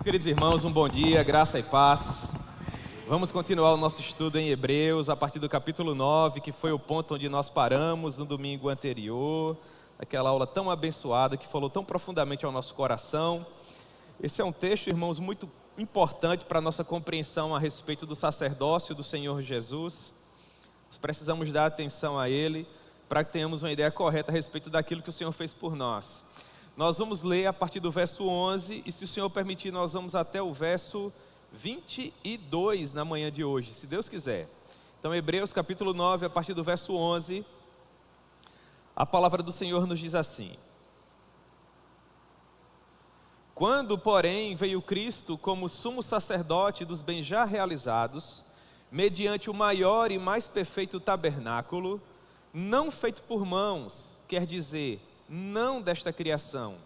Queridos irmãos, um bom dia, graça e paz. Vamos continuar o nosso estudo em Hebreus, a partir do capítulo 9, que foi o ponto onde nós paramos no domingo anterior, aquela aula tão abençoada, que falou tão profundamente ao nosso coração. Esse é um texto, irmãos, muito importante para a nossa compreensão a respeito do sacerdócio do Senhor Jesus. Nós precisamos dar atenção a ele, para que tenhamos uma ideia correta a respeito daquilo que o Senhor fez por nós. Nós vamos ler a partir do verso 11, e se o Senhor permitir, nós vamos até o verso 22 na manhã de hoje, se Deus quiser. Então, Hebreus capítulo 9, a partir do verso 11, a palavra do Senhor nos diz assim: Quando, porém, veio Cristo como sumo sacerdote dos bens já realizados, mediante o maior e mais perfeito tabernáculo, não feito por mãos, quer dizer, não desta criação,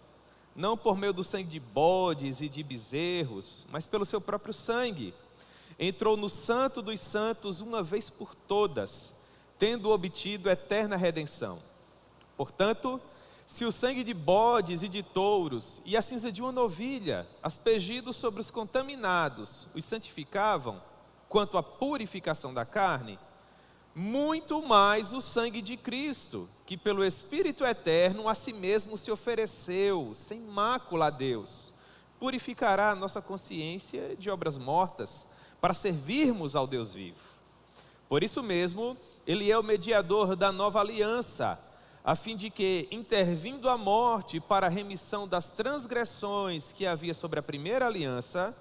não por meio do sangue de bodes e de bezerros, mas pelo seu próprio sangue, entrou no santo dos santos uma vez por todas, tendo obtido eterna redenção. Portanto, se o sangue de bodes e de touros e a cinza de uma novilha, aspergidos sobre os contaminados, os santificavam, quanto à purificação da carne, muito mais o sangue de Cristo, que pelo Espírito eterno a si mesmo se ofereceu, sem mácula a Deus, purificará a nossa consciência de obras mortas, para servirmos ao Deus vivo. Por isso mesmo, Ele é o mediador da nova aliança, a fim de que, intervindo a morte para a remissão das transgressões que havia sobre a primeira aliança,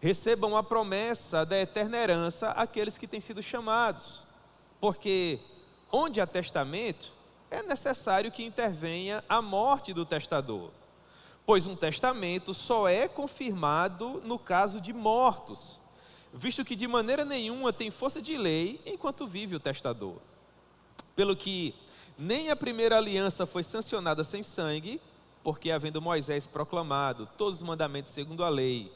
recebam a promessa da eterna herança aqueles que têm sido chamados. Porque onde há testamento, é necessário que intervenha a morte do testador, pois um testamento só é confirmado no caso de mortos, visto que de maneira nenhuma tem força de lei enquanto vive o testador. Pelo que nem a primeira aliança foi sancionada sem sangue, porque havendo Moisés proclamado todos os mandamentos segundo a lei,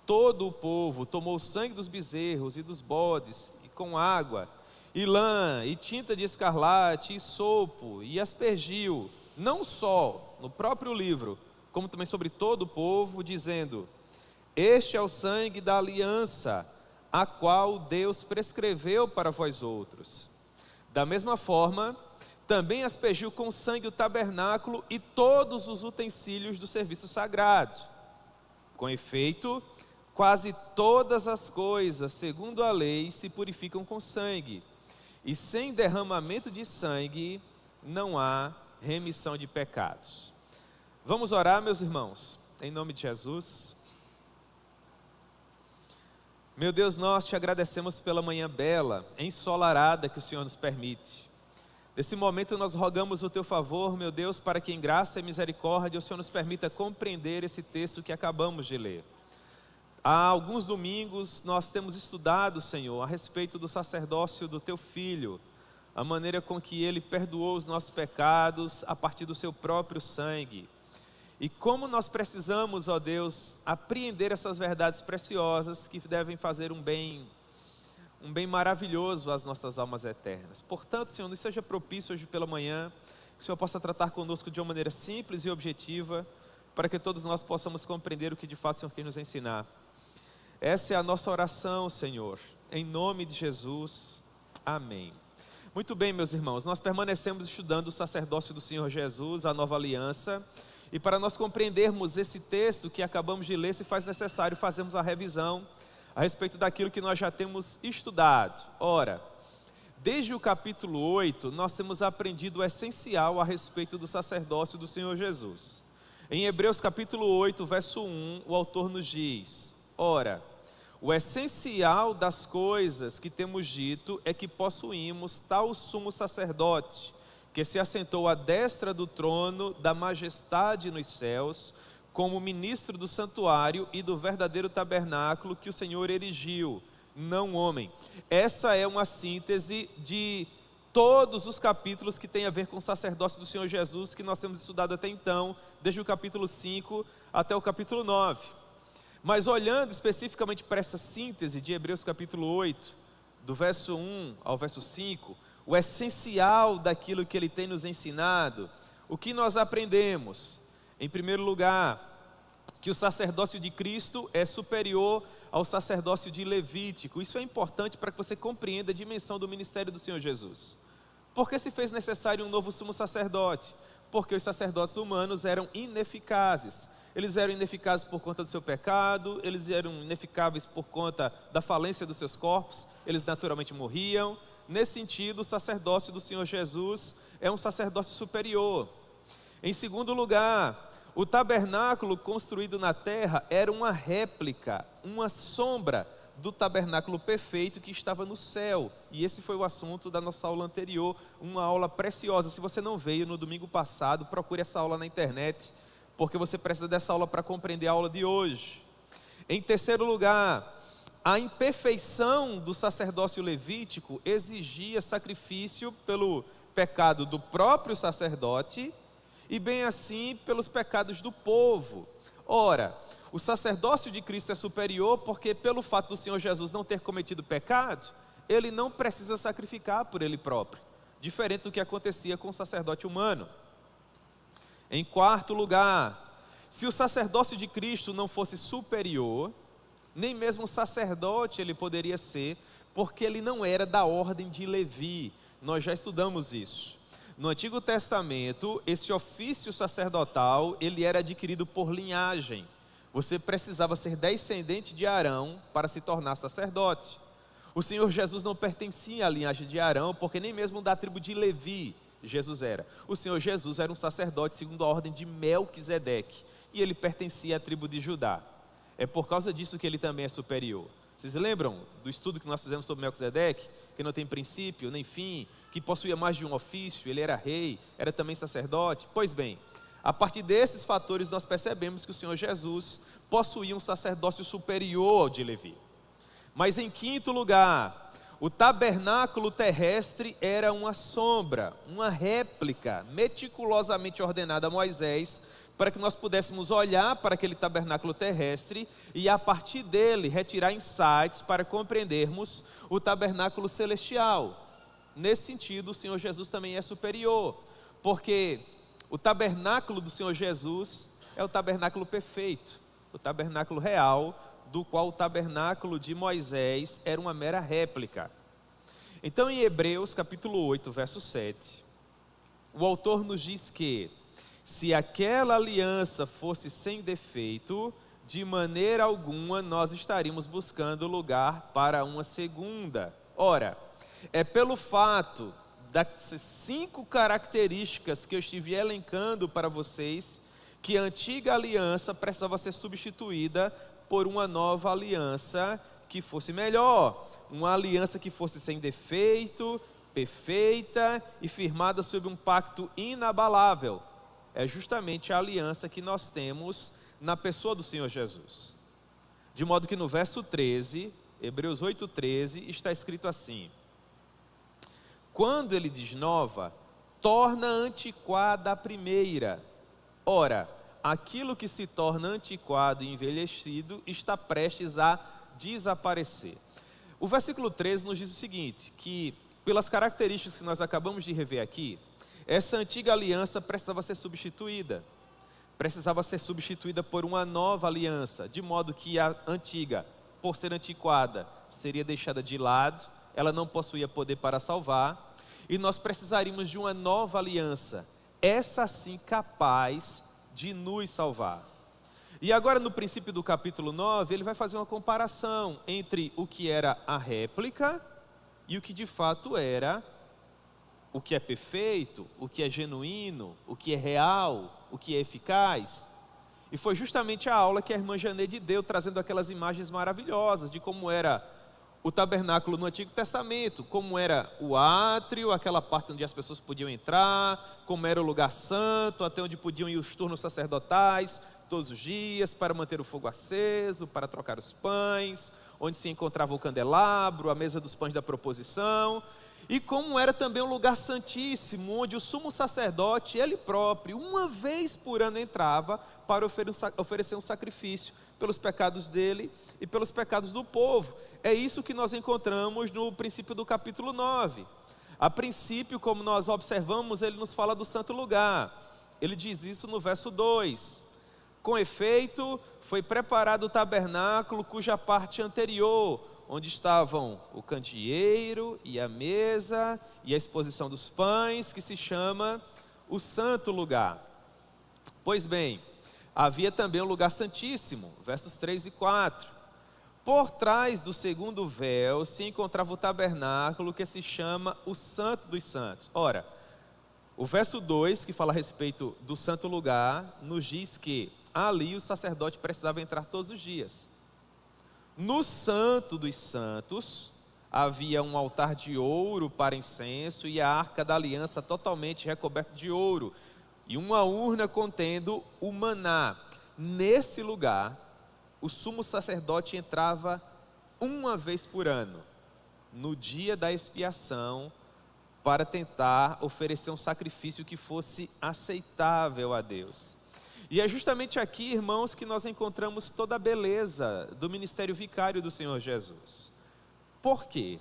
todo o povo tomou o sangue dos bezerros e dos bodes, e com água, e lã, e tinta de escarlate, e sopo, e aspergiu, não só no próprio livro, como também sobre todo o povo, dizendo: Este é o sangue da aliança, a qual Deus prescreveu para vós outros. Da mesma forma, também aspergiu com sangue o tabernáculo e todos os utensílios do serviço sagrado. Com efeito, quase todas as coisas, segundo a lei, se purificam com sangue, e sem derramamento de sangue não há remissão de pecados. Vamos orar, meus irmãos, em nome de Jesus. Meu Deus, nós te agradecemos pela manhã bela, ensolarada que o Senhor nos permite. Nesse momento nós rogamos o teu favor, meu Deus, para que em graça e misericórdia o Senhor nos permita compreender esse texto que acabamos de ler. Há alguns domingos nós temos estudado, Senhor, a respeito do sacerdócio do Teu Filho, a maneira com que Ele perdoou os nossos pecados a partir do Seu próprio sangue. E como nós precisamos, ó Deus, apreender essas verdades preciosas que devem fazer um bem maravilhoso às nossas almas eternas. Portanto, Senhor, nos seja propício hoje pela manhã, que o Senhor possa tratar conosco de uma maneira simples e objetiva, para que todos nós possamos compreender o que de fato o Senhor quer nos ensinar. Essa é a nossa oração, Senhor, em nome de Jesus, amém. Muito bem, meus irmãos, nós permanecemos estudando o sacerdócio do Senhor Jesus, a nova aliança, e para nós compreendermos esse texto que acabamos de ler, se faz necessário fazermos a revisão a respeito daquilo que nós já temos estudado. Ora, desde o capítulo 8, nós temos aprendido o essencial a respeito do sacerdócio do Senhor Jesus. Em Hebreus capítulo 8, verso 1, o autor nos diz: Ora, o essencial das coisas que temos dito é que possuímos tal sumo sacerdote, que se assentou à destra do trono da majestade nos céus, como ministro do santuário e do verdadeiro tabernáculo que o Senhor erigiu, não homem. Essa é uma síntese de todos os capítulos que tem a ver com o sacerdócio do Senhor Jesus, que nós temos estudado até então, desde o capítulo 5 até o capítulo 9. Mas olhando especificamente para essa síntese de Hebreus capítulo 8, do verso 1 ao verso 5, o essencial daquilo que ele tem nos ensinado, o que nós aprendemos? Em primeiro lugar, que o sacerdócio de Cristo é superior ao sacerdócio de Levítico. Isso é importante para que você compreenda a dimensão do ministério do Senhor Jesus. Por que se fez necessário um novo sumo sacerdote? Porque os sacerdotes humanos eram ineficazes. Eles eram ineficazes por conta do seu pecado, eles eram ineficazes por conta da falência dos seus corpos, eles naturalmente morriam. Nesse sentido, o sacerdócio do Senhor Jesus é um sacerdócio superior. Em segundo lugar, o tabernáculo construído na terra era uma réplica, uma sombra do tabernáculo perfeito que estava no céu. E esse foi o assunto da nossa aula anterior, uma aula preciosa. Se você não veio no domingo passado, procure essa aula na internet, porque você precisa dessa aula para compreender a aula de hoje. Em terceiro lugar, a imperfeição do sacerdócio levítico exigia sacrifício pelo pecado do próprio sacerdote e bem assim pelos pecados do povo. Ora, o sacerdócio de Cristo é superior porque pelo fato do Senhor Jesus não ter cometido pecado, ele não precisa sacrificar por ele próprio, diferente do que acontecia com o sacerdote humano. Em quarto lugar, se o sacerdócio de Cristo não fosse superior, nem mesmo sacerdote ele poderia ser, porque ele não era da ordem de Levi. Nós já estudamos isso. No Antigo Testamento, esse ofício sacerdotal, ele era adquirido por linhagem. Você precisava ser descendente de Arão para se tornar sacerdote. O Senhor Jesus não pertencia à linhagem de Arão, porque nem mesmo da tribo de Levi Jesus era. O Senhor Jesus era um sacerdote segundo a ordem de Melquisedeque, e ele pertencia à tribo de Judá. É por causa disso que ele também é superior. Vocês lembram do estudo que nós fizemos sobre Melquisedeque? Que não tem princípio nem fim, que possuía mais de um ofício, ele era rei, era também sacerdote. Pois bem, a partir desses fatores nós percebemos que o Senhor Jesus possuía um sacerdócio superior ao de Levi. Mas em quinto lugar, o tabernáculo terrestre era uma sombra, uma réplica meticulosamente ordenada a Moisés, para que nós pudéssemos olhar para aquele tabernáculo terrestre e a partir dele retirar insights para compreendermos o tabernáculo celestial. Nesse sentido, o Senhor Jesus também é superior, porque o tabernáculo do Senhor Jesus é o tabernáculo perfeito, o tabernáculo real, do qual o tabernáculo de Moisés era uma mera réplica. Então, em Hebreus capítulo 8, verso 7, o autor nos diz que se aquela aliança fosse sem defeito, de maneira alguma nós estaríamos buscando lugar para uma segunda. Ora, é pelo fato das 5 características que eu estive elencando para vocês, que a antiga aliança precisava ser substituída por uma nova aliança que fosse melhor, uma aliança que fosse sem defeito, perfeita e firmada sob um pacto inabalável. É justamente a aliança que nós temos na pessoa do Senhor Jesus. De modo que no verso 13, Hebreus 8:13, está escrito assim: quando ele desnova, torna antiquada a primeira. Ora, aquilo que se torna antiquado e envelhecido está prestes a desaparecer. O versículo 13 nos diz o seguinte, que pelas características que nós acabamos de rever aqui, essa antiga aliança precisava ser substituída por uma nova aliança, de modo que a antiga, por ser antiquada, seria deixada de lado, ela não possuía poder para salvar, e nós precisaríamos de uma nova aliança, essa sim capaz de nos salvar. E agora no princípio do capítulo 9, ele vai fazer uma comparação entre o que era a réplica e o que de fato era o que é perfeito, o que é genuíno, o que é real, o que é eficaz. E foi justamente a aula que a irmã Janeide deu, trazendo aquelas imagens maravilhosas de como era o tabernáculo no Antigo Testamento, como era o átrio, aquela parte onde as pessoas podiam entrar, como era o lugar santo, até onde podiam ir os turnos sacerdotais, todos os dias, para manter o fogo aceso, para trocar os pães, onde se encontrava o candelabro, a mesa dos pães da proposição, e como era também um lugar santíssimo, onde o sumo sacerdote, ele próprio, uma vez por ano entrava para oferecer um sacrifício pelos pecados dele e pelos pecados do povo. É isso que nós encontramos no princípio do capítulo 9. A princípio, como nós observamos, ele nos fala do santo lugar. Ele diz isso no verso 2. Com efeito, foi preparado o tabernáculo, cuja parte anterior, onde estavam o candeeiro e a mesa e a exposição dos pães, que se chama o santo lugar. Pois bem, havia também o lugar santíssimo, versos 3 e 4. Por trás do segundo véu se encontrava o tabernáculo, que se chama o santo dos santos. Ora, o verso 2, que fala a respeito do santo lugar, nos diz que ali o sacerdote precisava entrar todos os dias. No santo dos santos, havia um altar de ouro para incenso e a arca da aliança totalmente recoberta de ouro, e uma urna contendo o maná. Nesse lugar, o sumo sacerdote entrava uma vez por ano, no dia da expiação, para tentar oferecer um sacrifício que fosse aceitável a Deus. E é justamente aqui, irmãos, que nós encontramos toda a beleza do ministério vicário do Senhor Jesus. Por quê?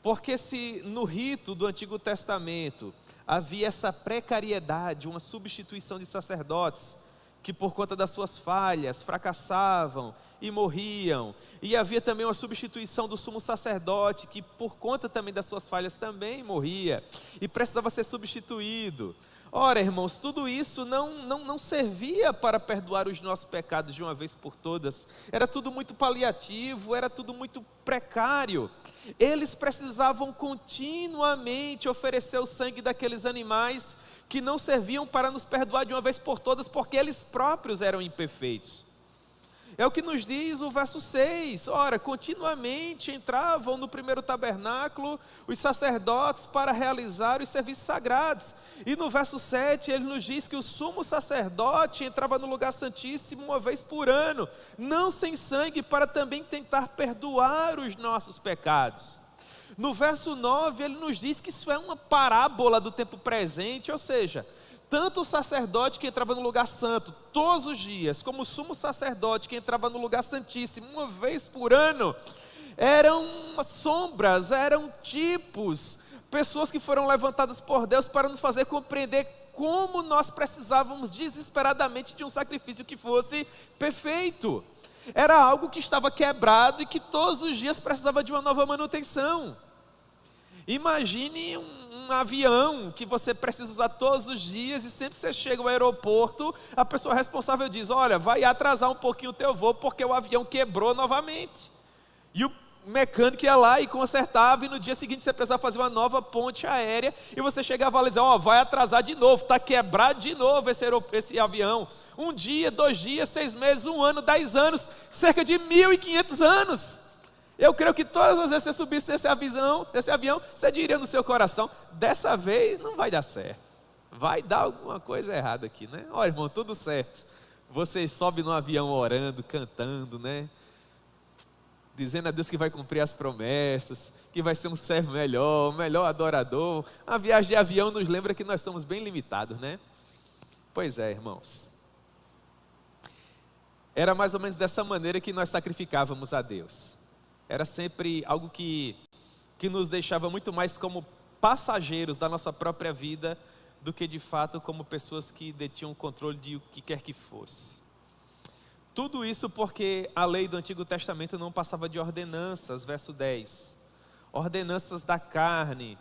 Porque se no rito do Antigo Testamento havia essa precariedade, uma substituição de sacerdotes, que por conta das suas falhas fracassavam e morriam, e havia também uma substituição do sumo sacerdote, que por conta também das suas falhas também morria, e precisava ser substituído. Ora, irmãos, tudo isso não servia para perdoar os nossos pecados de uma vez por todas. Era tudo muito paliativo, era tudo muito precário. Eles precisavam continuamente oferecer o sangue daqueles animais que não serviam para nos perdoar de uma vez por todas, porque eles próprios eram imperfeitos. É o que nos diz o verso 6. Ora, continuamente entravam no primeiro tabernáculo os sacerdotes para realizar os serviços sagrados. E no verso 7 ele nos diz que o sumo sacerdote entrava no lugar santíssimo uma vez por ano, não sem sangue, para também tentar perdoar os nossos pecados. No verso 9 ele nos diz que isso é uma parábola do tempo presente, ou seja, tanto o sacerdote que entrava no lugar santo todos os dias, como o sumo sacerdote que entrava no lugar santíssimo uma vez por ano, eram sombras, eram tipos, pessoas que foram levantadas por Deus para nos fazer compreender como nós precisávamos desesperadamente de um sacrifício que fosse perfeito. Era algo que estava quebrado e que todos os dias precisava de uma nova manutenção. Imagine um avião que você precisa usar todos os dias, e sempre que você chega ao aeroporto, a pessoa responsável diz: olha, vai atrasar um pouquinho o teu voo, porque o avião quebrou novamente. E o mecânico ia lá e consertava, e no dia seguinte você precisava fazer uma nova ponte aérea, e você chegava lá e dizia: ó, vai atrasar de novo, está quebrado de novo esse avião. Um dia, 2 dias, 6 meses, 1 ano, 10 anos, cerca de 1.500 anos. Eu creio que todas as vezes que você subisse desse avião, você diria no seu coração: dessa vez não vai dar certo, vai dar alguma coisa errada aqui, né? Ó, irmão, tudo certo. Você sobe no avião orando, cantando, né? Dizendo a Deus que vai cumprir as promessas, que vai ser um servo melhor, um melhor adorador. A viagem de avião nos lembra que nós somos bem limitados, né? Pois é, irmãos. Era mais ou menos dessa maneira que nós sacrificávamos a Deus. Era sempre algo que nos deixava muito mais como passageiros da nossa própria vida, do que de fato como pessoas que detinham o controle de o que quer que fosse. Tudo isso porque a lei do Antigo Testamento não passava de ordenanças, verso 10. Ordenanças da carne,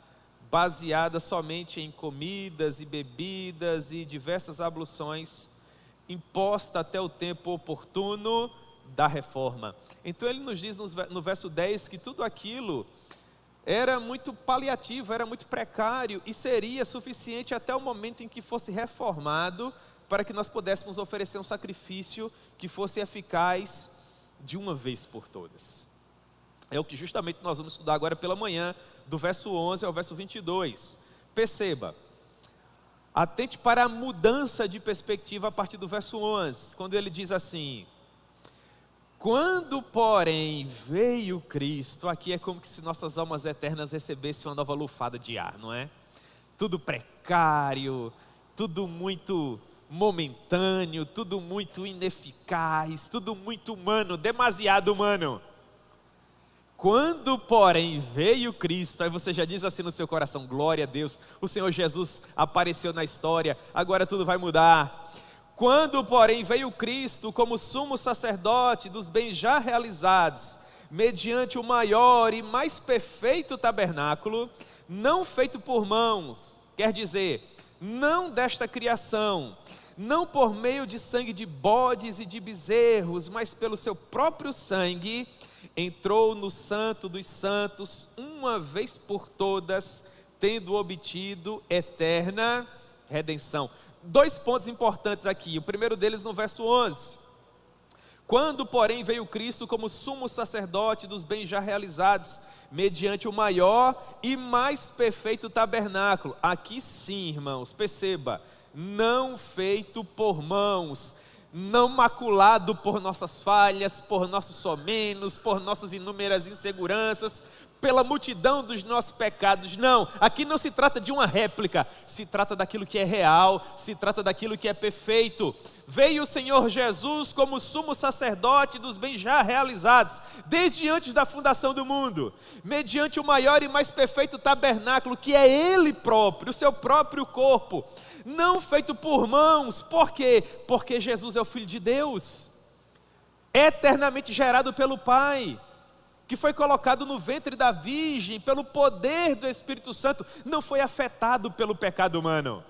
baseadas somente em comidas e bebidas e diversas abluções, imposta até o tempo oportuno da reforma. Então ele nos diz no verso 10 que tudo aquilo era muito paliativo, era muito precário, e seria suficiente até o momento em que fosse reformado, para que nós pudéssemos oferecer um sacrifício que fosse eficaz de uma vez por todas. É o que justamente nós vamos estudar agora pela manhã, do verso 11 ao verso 22. Perceba, atente para a mudança de perspectiva a partir do verso 11, quando ele diz assim: quando, porém, veio Cristo. Aqui é como se nossas almas eternas recebessem uma nova lufada de ar, não é? Tudo precário, tudo muito momentâneo, tudo muito ineficaz, tudo muito humano, demasiado humano. Quando, porém, veio Cristo, aí você já diz assim no seu coração: glória a Deus, o Senhor Jesus apareceu na história, agora tudo vai mudar. Quando, porém, veio Cristo como sumo sacerdote dos bens já realizados, mediante o maior e mais perfeito tabernáculo, não feito por mãos, quer dizer, não desta criação, não por meio de sangue de bodes e de bezerros, mas pelo seu próprio sangue, entrou no Santo dos Santos, uma vez por todas, tendo obtido eterna redenção. 2 pontos importantes aqui, o primeiro deles no verso 11. Quando, porém, veio Cristo como sumo sacerdote dos bens já realizados, mediante o maior e mais perfeito tabernáculo. Aqui sim, irmãos, perceba, não feito por mãos, não maculado por nossas falhas, por nossos somenos, por nossas inúmeras inseguranças, pela multidão dos nossos pecados. Não, aqui não se trata de uma réplica, se trata daquilo que é real, se trata daquilo que é perfeito. Veio o Senhor Jesus como sumo sacerdote dos bens já realizados, desde antes da fundação do mundo, mediante o maior e mais perfeito tabernáculo, que é Ele próprio, o seu próprio corpo, não feito por mãos. Por quê? Porque Jesus é o Filho de Deus, eternamente gerado pelo Pai, que foi colocado no ventre da Virgem, pelo poder do Espírito Santo, não foi afetado pelo pecado humano.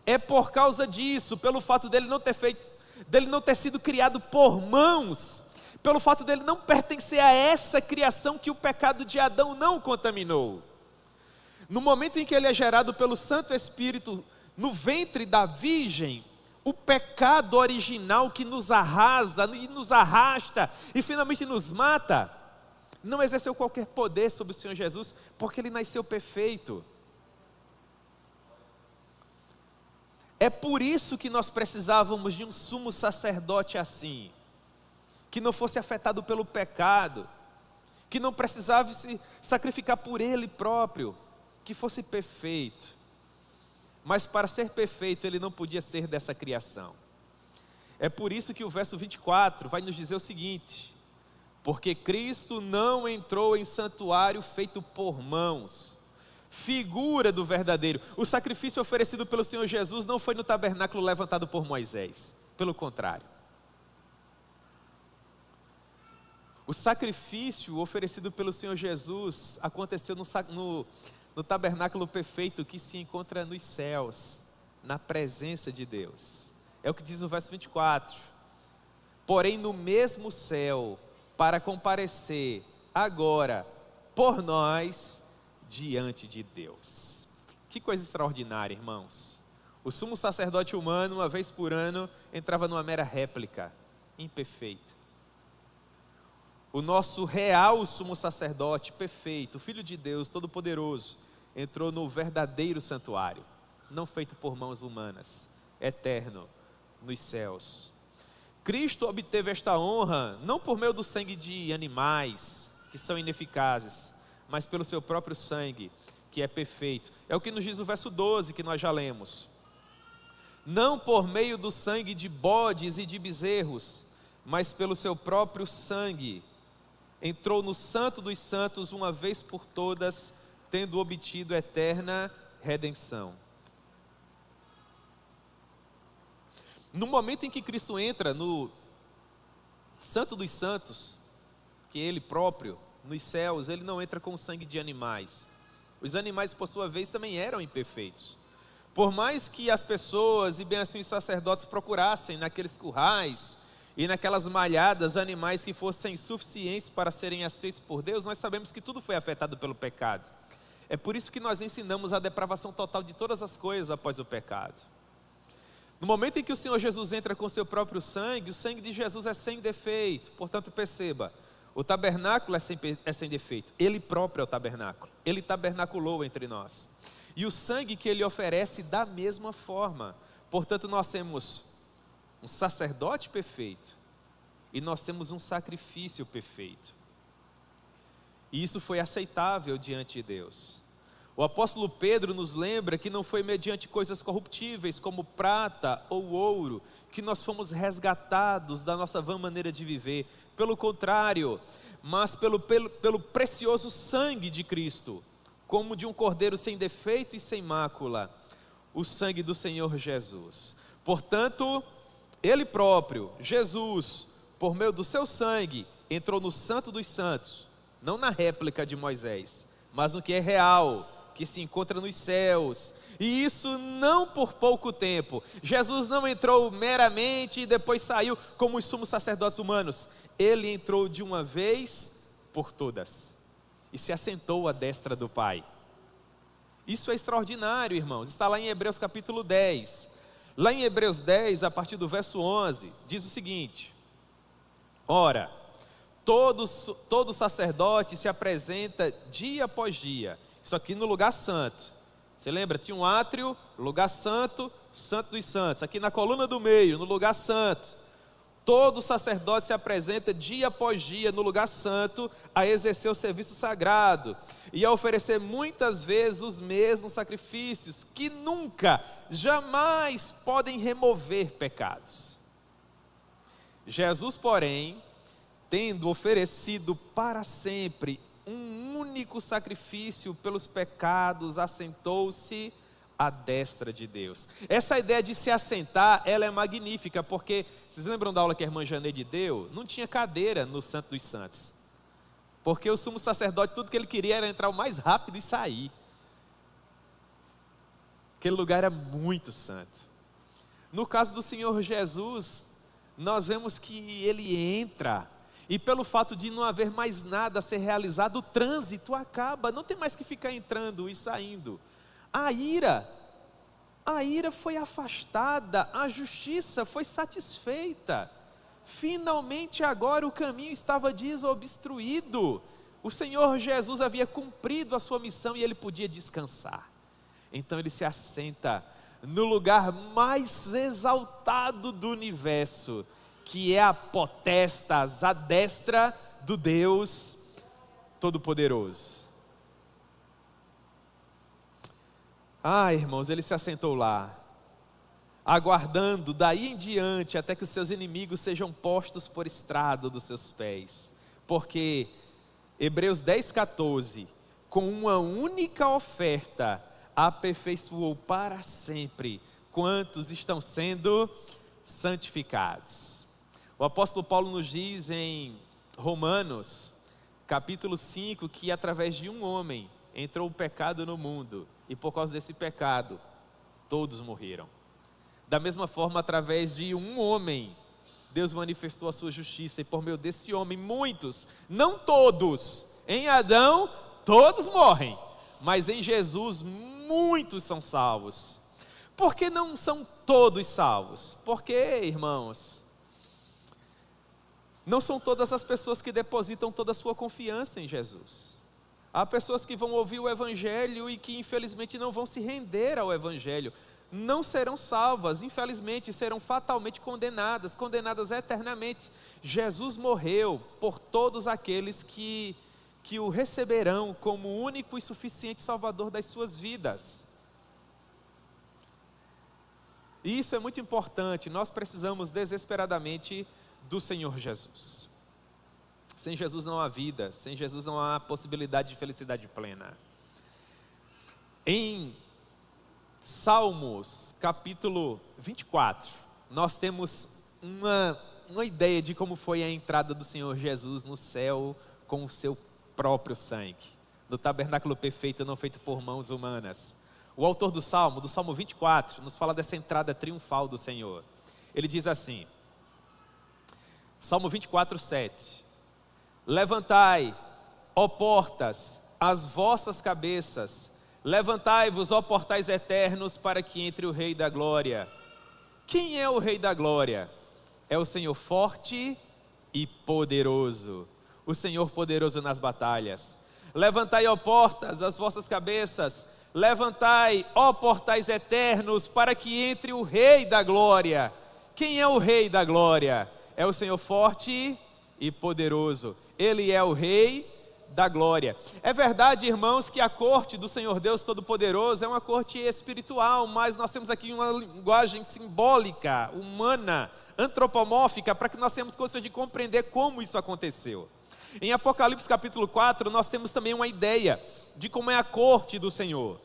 É por causa disso, pelo fato dele não ter sido criado por mãos, pelo fato dele não pertencer a essa criação que o pecado de Adão não contaminou. No momento em que ele é gerado pelo Santo Espírito no ventre da Virgem, o pecado original que nos arrasa e nos arrasta e finalmente nos mata, não exerceu qualquer poder sobre o Senhor Jesus, porque Ele nasceu perfeito. É por isso que nós precisávamos de um sumo sacerdote assim, que não fosse afetado pelo pecado, que não precisasse se sacrificar por Ele próprio, que fosse perfeito. Mas para ser perfeito, Ele não podia ser dessa criação. É por isso que o verso 24 vai nos dizer o seguinte: porque Cristo não entrou em santuário feito por mãos, figura do verdadeiro. O sacrifício oferecido pelo Senhor Jesus não foi no tabernáculo levantado por Moisés, pelo contrário. O sacrifício oferecido pelo Senhor Jesus aconteceu no tabernáculo perfeito que se encontra nos céus, na presença de Deus. É o que diz o verso 24. Porém no mesmo céu, para comparecer agora por nós diante de Deus. Que coisa extraordinária, irmãos. O sumo sacerdote humano, uma vez por ano, entrava numa mera réplica, imperfeita. O nosso real sumo sacerdote, perfeito, o Filho de Deus, todo-poderoso, entrou no verdadeiro santuário, não feito por mãos humanas, eterno, nos céus. Cristo obteve esta honra, não por meio do sangue de animais, que são ineficazes, mas pelo seu próprio sangue, que é perfeito. É o que nos diz o verso 12, que nós já lemos. Não por meio do sangue de bodes e de bezerros, mas pelo seu próprio sangue, entrou no Santo dos Santos uma vez por todas, tendo obtido eterna redenção. No momento em que Cristo entra no Santo dos Santos, que é Ele próprio, nos céus, Ele não entra com o sangue de animais. Os animais, por sua vez, também eram imperfeitos. Por mais que as pessoas, e bem assim os sacerdotes, procurassem naqueles currais e naquelas malhadas animais que fossem suficientes para serem aceitos por Deus, nós sabemos que tudo foi afetado pelo pecado. É por isso que nós ensinamos a depravação total de todas as coisas após o pecado. No momento em que o Senhor Jesus entra com o seu próprio sangue, o sangue de Jesus é sem defeito. Portanto, perceba, o tabernáculo é sem defeito. Ele próprio é o tabernáculo. Ele tabernaculou entre nós. E o sangue que Ele oferece da mesma forma. Portanto, nós temos um sacerdote perfeito e nós temos um sacrifício perfeito. E isso foi aceitável diante de Deus. O apóstolo Pedro nos lembra que não foi mediante coisas corruptíveis como prata ou ouro que nós fomos resgatados da nossa vã maneira de viver. Pelo contrário, mas pelo precioso sangue de Cristo, como de um cordeiro sem defeito e sem mácula, o sangue do Senhor Jesus. Portanto, Ele próprio, Jesus, por meio do seu sangue, entrou no Santo dos Santos, não na réplica de Moisés, mas no que é real, que se encontra nos céus. E isso não por pouco tempo. Jesus não entrou meramente e depois saiu como os sumos sacerdotes humanos. Ele entrou de uma vez por todas e se assentou à destra do Pai. Isso é extraordinário, irmãos. Está lá em Hebreus capítulo 10. Lá em Hebreus 10, a partir do verso 11, diz o seguinte: ora, todo sacerdote se apresenta dia após dia. Isso aqui no lugar santo. Você lembra? Tinha um átrio, lugar santo, santo dos santos. Aqui na coluna do meio, no lugar santo. Todo sacerdote se apresenta dia após dia no lugar santo a exercer o serviço sagrado e a oferecer muitas vezes os mesmos sacrifícios que nunca, jamais podem remover pecados. Jesus, porém, tendo oferecido para sempre um único sacrifício pelos pecados, assentou-se à destra de Deus. Essa ideia de se assentar, ela é magnífica, porque, vocês lembram da aula que a irmã Janeide deu? Não tinha cadeira no Santo dos Santos, porque o sumo sacerdote, tudo que ele queria era entrar o mais rápido e sair. Aquele lugar era muito santo. No caso do Senhor Jesus, nós vemos que ele entra, e pelo fato de não haver mais nada a ser realizado, o trânsito acaba, não tem mais que ficar entrando e saindo. A ira foi afastada, a justiça foi satisfeita. Finalmente agora o caminho estava desobstruído. O Senhor Jesus havia cumprido a sua missão e ele podia descansar. Então ele se assenta no lugar mais exaltado do universo, que é a potestas, a destra do Deus Todo-Poderoso. Irmãos, ele se assentou lá, aguardando daí em diante até que os seus inimigos sejam postos por estrado dos seus pés. Porque Hebreus 10:14, com uma única oferta, aperfeiçoou para sempre quantos estão sendo santificados. O apóstolo Paulo nos diz em Romanos, capítulo 5, que através de um homem entrou o pecado no mundo, e por causa desse pecado, todos morreram. Da mesma forma, através de um homem, Deus manifestou a sua justiça, e por meio desse homem, muitos, não todos, em Adão, todos morrem, mas em Jesus, muitos são salvos. Por que não são todos salvos? Porque, irmãos, não são todas as pessoas que depositam toda a sua confiança em Jesus. Há pessoas que vão ouvir o Evangelho e que infelizmente não vão se render ao Evangelho. Não serão salvas, infelizmente serão fatalmente condenadas eternamente. Jesus morreu por todos aqueles que o receberão como único e suficiente Salvador das suas vidas. E isso é muito importante, nós precisamos desesperadamente do Senhor Jesus. Sem Jesus não há vida, sem Jesus não há possibilidade de felicidade plena. Em Salmos, capítulo 24, nós temos uma ideia de como foi a entrada do Senhor Jesus no céu com o seu próprio sangue, do tabernáculo perfeito não feito por mãos humanas. O autor do Salmo 24, nos fala dessa entrada triunfal do Senhor. Ele diz assim, Salmo 24, 7: levantai, ó portas, as vossas cabeças, levantai-vos, ó portais eternos, para que entre o Rei da Glória. Quem é o Rei da Glória? É o Senhor forte e poderoso, o Senhor poderoso nas batalhas. Levantai, ó portas, as vossas cabeças, levantai, ó portais eternos, para que entre o Rei da Glória. Quem é o Rei da Glória? É o Senhor forte e poderoso. Ele é o Rei da Glória. É verdade, irmãos, que a corte do Senhor Deus Todo-Poderoso é uma corte espiritual, mas nós temos aqui uma linguagem simbólica, humana, antropomórfica, para que nós tenhamos condições de compreender como isso aconteceu. Em Apocalipse capítulo 4, nós temos também uma ideia de como é a corte do Senhor.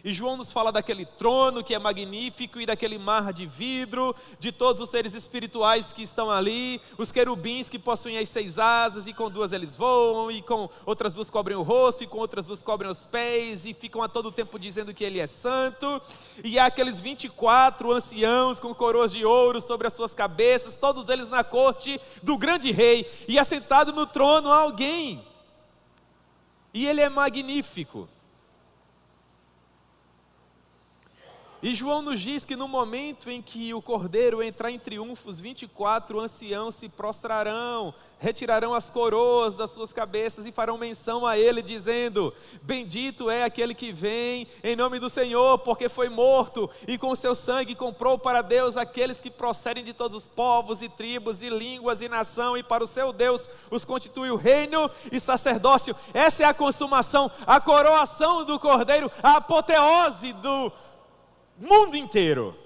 E João nos fala daquele trono que é magnífico e daquele mar de vidro, de todos os seres espirituais que estão ali, os querubins que possuem as 6 asas, e com 2 eles voam, e com outras 2 cobrem o rosto, e com outras 2 cobrem os pés, e ficam a todo tempo dizendo que ele é santo. E há aqueles 24 anciãos com coroas de ouro sobre as suas cabeças, todos eles na corte do grande rei, e assentado no trono há alguém, e ele é magnífico. E João nos diz que no momento em que o Cordeiro entrar em triunfo, os 24 anciãos se prostrarão, retirarão as coroas das suas cabeças e farão menção a ele, dizendo: bendito é aquele que vem em nome do Senhor, porque foi morto e com o seu sangue comprou para Deus aqueles que procedem de todos os povos e tribos e línguas e nação, e para o seu Deus os constitui o reino e sacerdócio. Essa é a consumação, a coroação do Cordeiro, a apoteose do mundo inteiro.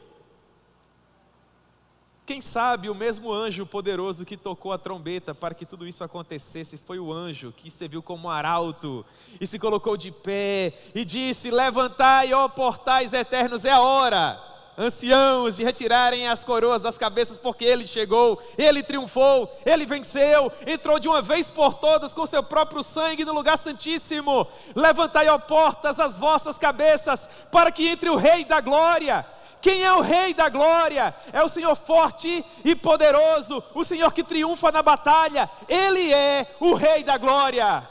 Quem sabe o mesmo anjo poderoso que tocou a trombeta para que tudo isso acontecesse foi o anjo que serviu como arauto e se colocou de pé e disse: levantai, ó portais eternos, é a hora, anciãos, de retirarem as coroas das cabeças, porque ele chegou, ele triunfou, ele venceu, entrou de uma vez por todas com seu próprio sangue no lugar santíssimo. Levantai, ó portas, as vossas cabeças, para que entre o Rei da Glória. Quem é o Rei da Glória? É o Senhor forte e poderoso, o Senhor que triunfa na batalha. Ele é o Rei da Glória.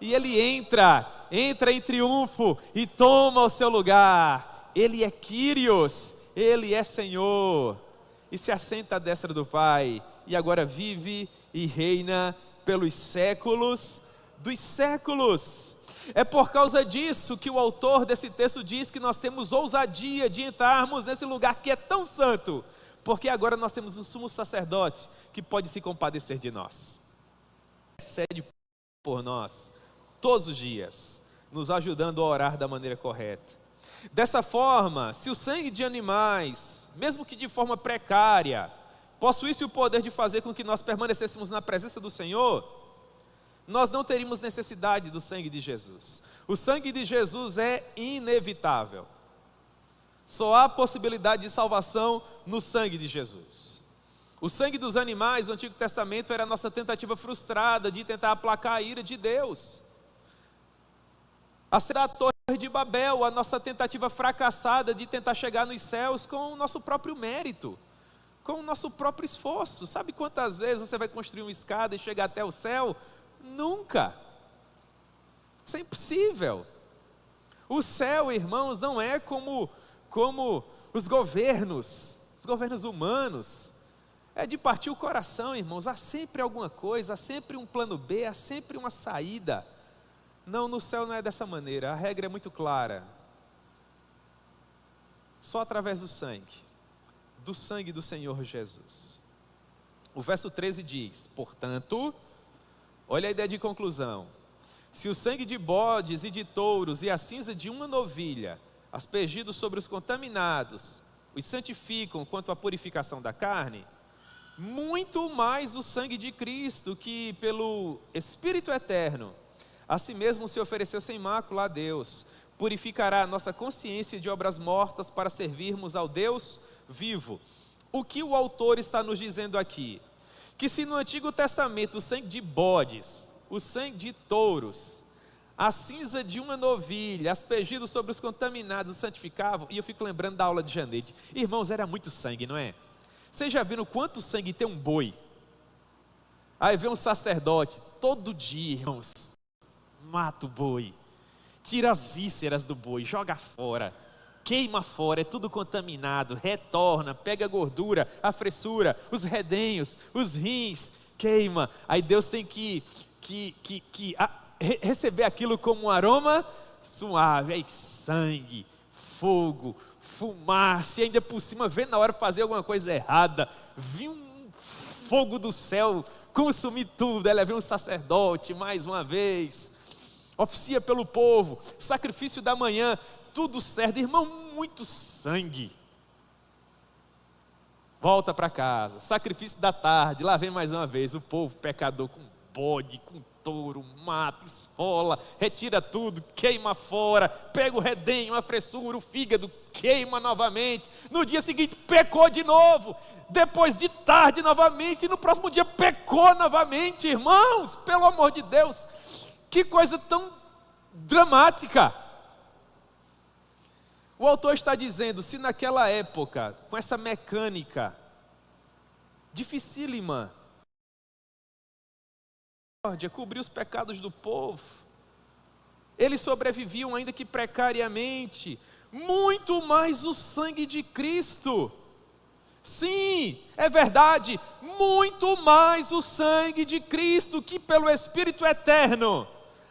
E ele entra em triunfo e toma o seu lugar. Ele é Quírios, ele é Senhor, e se assenta à destra do Pai, e agora vive e reina pelos séculos dos séculos. É por causa disso que o autor desse texto diz que nós temos ousadia de entrarmos nesse lugar que é tão santo, porque agora nós temos um sumo sacerdote que pode se compadecer de nós, intercede por nós todos os dias, nos ajudando a orar da maneira correta. Dessa forma, se o sangue de animais, mesmo que de forma precária, possuísse o poder de fazer com que nós permanecêssemos na presença do Senhor, nós não teríamos necessidade do sangue de Jesus. O sangue de Jesus é inevitável. Só há possibilidade de salvação no sangue de Jesus. O sangue dos animais, no Antigo Testamento, era a nossa tentativa frustrada de tentar aplacar a ira de Deus. A Torre de Babel, a nossa tentativa fracassada de tentar chegar nos céus com o nosso próprio mérito, com o nosso próprio esforço. Sabe quantas vezes você vai construir uma escada e chegar até o céu? Nunca. Isso é impossível. O céu, irmãos, não é como os governos humanos. É de partir o coração, irmãos. Há sempre alguma coisa, há sempre um plano B, há sempre uma saída. Não, no céu não é dessa maneira, a regra é muito clara. Só através do sangue do Senhor Jesus. O verso 13 diz: portanto, olha a ideia de conclusão: se o sangue de bodes e de touros e a cinza de uma novilha, aspergidos sobre os contaminados, os santificam quanto à purificação da carne, muito mais o sangue de Cristo, que pelo Espírito eterno a si mesmo se ofereceu sem mácula a Deus, purificará a nossa consciência de obras mortas para servirmos ao Deus vivo. O que o autor está nos dizendo aqui? Que se no Antigo Testamento o sangue de bodes, o sangue de touros, a cinza de uma novilha, aspergido sobre os contaminados, santificavam, e eu fico lembrando da aula de Janete. Irmãos, era muito sangue, não é? Vocês já viram quanto sangue tem um boi? Aí vem um sacerdote, todo dia, irmãos, mata o boi, tira as vísceras do boi, joga fora, queima fora, é tudo contaminado, retorna, pega a gordura, a fressura, os redenhos, os rins, queima. Aí Deus tem que receber aquilo como um aroma suave. Aí sangue, fogo, fumaça, e ainda por cima vê na hora de fazer alguma coisa errada, vi um fogo do céu consumir tudo. Aí vem um sacerdote mais uma vez, oficia pelo povo, sacrifício da manhã, tudo certo, irmão, muito sangue. Volta para casa, sacrifício da tarde, lá vem mais uma vez o povo pecador com bode, com touro, mata, esfola, retira tudo, queima fora, pega o redenho, a fressura, o fígado, queima novamente. No dia seguinte pecou de novo, depois de tarde novamente, e no próximo dia pecou novamente. Irmãos, pelo amor de Deus, que coisa tão dramática. O autor está dizendo, se naquela época, com essa mecânica dificílima, cobrir os pecados do povo, eles sobreviviam ainda que precariamente, muito mais o sangue de Cristo. Sim, é verdade, muito mais o sangue de Cristo, que pelo Espírito eterno,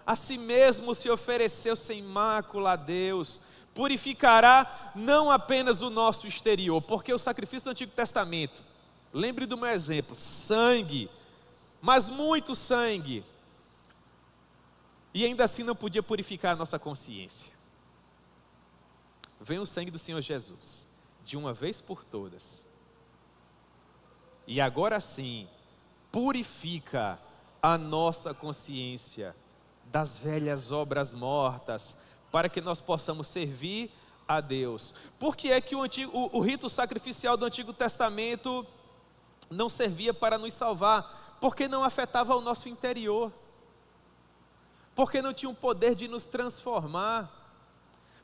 a si mesmo se ofereceu sem mácula a Deus, purificará não apenas o nosso exterior, porque o sacrifício do Antigo Testamento, lembre do meu exemplo, sangue, mas muito sangue, e ainda assim não podia purificar a nossa consciência. Vem o sangue do Senhor Jesus, de uma vez por todas, e agora sim, purifica a nossa consciência das velhas obras mortas, para que nós possamos servir a Deus. Por que é que o rito sacrificial do Antigo Testamento não servia para nos salvar? Porque não afetava o nosso interior, porque não tinha o poder de nos transformar,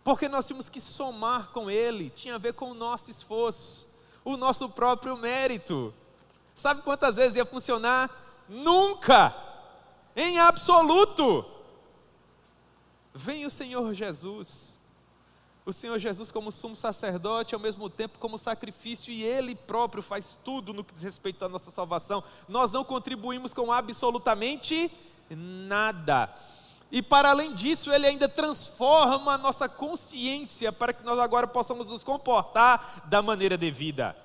porque nós tínhamos que somar com Ele, tinha a ver com o nosso esforço, o nosso próprio mérito. Sabe quantas vezes ia funcionar? Nunca, em absoluto. Vem o Senhor Jesus como sumo sacerdote, ao mesmo tempo como sacrifício, e Ele próprio faz tudo no que diz respeito à nossa salvação. Nós não contribuímos com absolutamente nada, e para além disso, Ele ainda transforma a nossa consciência, para que nós agora possamos nos comportar da maneira devida.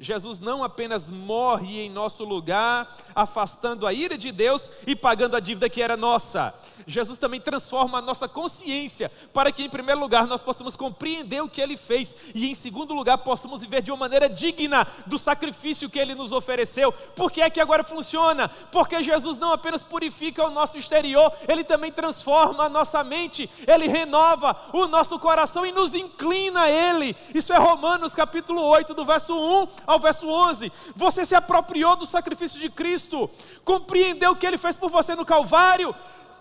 Jesus não apenas morre em nosso lugar, afastando a ira de Deus e pagando a dívida que era nossa. Jesus também transforma a nossa consciência, para que em primeiro lugar nós possamos compreender o que Ele fez, e em segundo lugar possamos viver de uma maneira digna do sacrifício que Ele nos ofereceu. Por que é que agora funciona? Porque Jesus não apenas purifica o nosso exterior, Ele também transforma a nossa mente, Ele renova o nosso coração e nos inclina a Ele. Isso é Romanos capítulo 8, do verso 1 ao verso 11, você se apropriou do sacrifício de Cristo, compreendeu o que Ele fez por você no Calvário,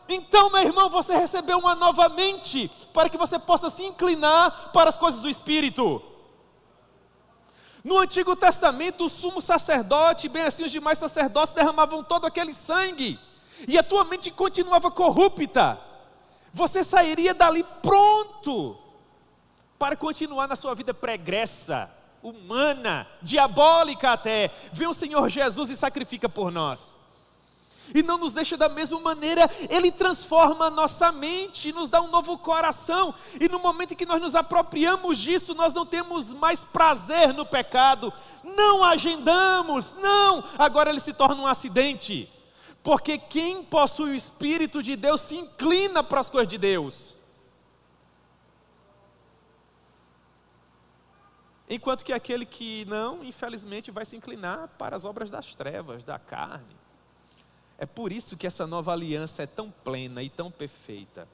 então, meu irmão, você recebeu uma nova mente, para que você possa se inclinar para as coisas do Espírito. No Antigo Testamento, o sumo sacerdote, bem assim os demais sacerdotes, derramavam todo aquele sangue, e a tua mente continuava corrupta, você sairia dali pronto, para continuar na sua vida pregressa, humana, diabólica até. Vem o Senhor Jesus e sacrifica por nós, e não nos deixa da mesma maneira. Ele transforma a nossa mente, nos dá um novo coração, e no momento em que nós nos apropriamos disso, nós não temos mais prazer no pecado, não agendamos, não, agora ele se torna um acidente, porque quem possui o Espírito de Deus se inclina para as coisas de Deus, enquanto que aquele que não, infelizmente, vai se inclinar para as obras das trevas, da carne. É por isso que essa nova aliança é tão plena e tão perfeita,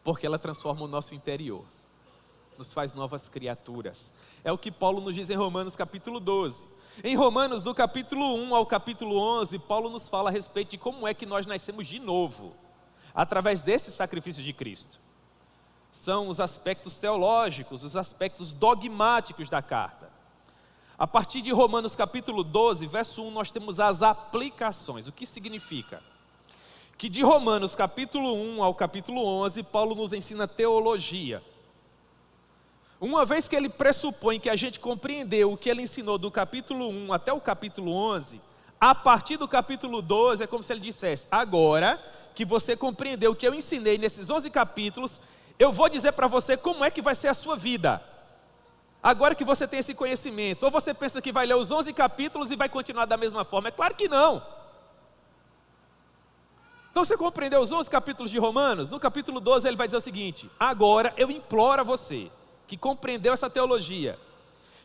porque ela transforma o nosso interior, nos faz novas criaturas. É o que Paulo nos diz em Romanos capítulo 12. Em Romanos, do capítulo 1 ao capítulo 11, Paulo nos fala a respeito de como é que nós nascemos de novo, através deste sacrifício de Cristo. São os aspectos teológicos, os aspectos dogmáticos da carta. A partir de Romanos capítulo 12, verso 1, nós temos as aplicações. O que significa? Que de Romanos capítulo 1 ao capítulo 11, Paulo nos ensina teologia. Uma vez que ele pressupõe que a gente compreendeu o que ele ensinou do capítulo 1 até o capítulo 11, a partir do capítulo 12 é como se ele dissesse: agora que você compreendeu o que eu ensinei nesses 11 capítulos, eu vou dizer para você como é que vai ser a sua vida. Agora que você tem esse conhecimento, ou você pensa que vai ler os 11 capítulos e vai continuar da mesma forma? É claro que não. Então você compreendeu os 11 capítulos de Romanos? No capítulo 12 ele vai dizer o seguinte: agora eu imploro a você, que compreendeu essa teologia,